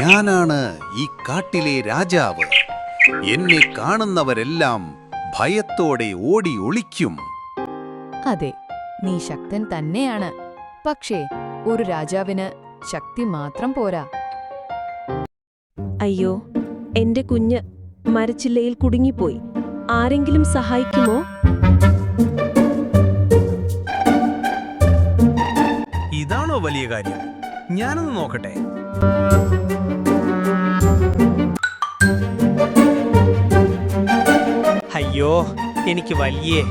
ഞാനാണ് ഈ കാട്ടിലെ രാജാവ്. എന്നെ കാണുന്നവരെല്ലാം ഭയത്തോടെ ഓടി ഒളിക്കും. അതെ, നീ ശക്തൻ തന്നെയാണ്. പക്ഷേ ഒരു രാജാവിന് ശക്തി മാത്രം പോരാ. അയ്യോ, എന്റെ കുഞ്ഞ് മരച്ചില്ലയിൽ കുടുങ്ങിപ്പോയി. ആരെങ്കിലും സഹായിക്കുമോ? ഇതാണോ വലിയ കാര്യം? ഞാനൊന്ന് നോക്കട്ടെ. അയ്യോ, എനിക്ക് വലിയേ.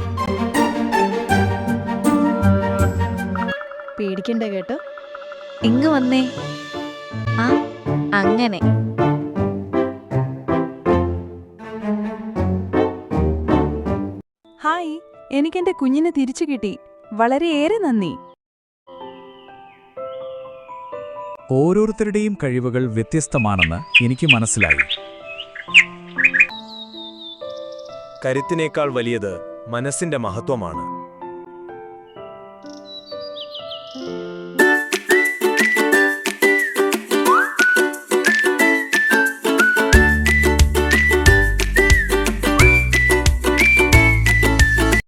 പേടിക്കണ്ട കേട്ടോ. ഇങ്ങ് വന്നേ. ആ, അങ്ങനെ. ഹായ്, എനിക്കെന്റെ കുഞ്ഞിനെ തിരിച്ചു കിട്ടി. വളരെയേറെ നന്ദി. ഓരോരുത്തരുടെയും കഴിവുകൾ വ്യത്യസ്തമാണെന്ന് എനിക്ക് മനസ്സിലായി. കരുത്തിനേക്കാൾ വലിയത് മനസ്സിന്റെ മഹത്വമാണ്.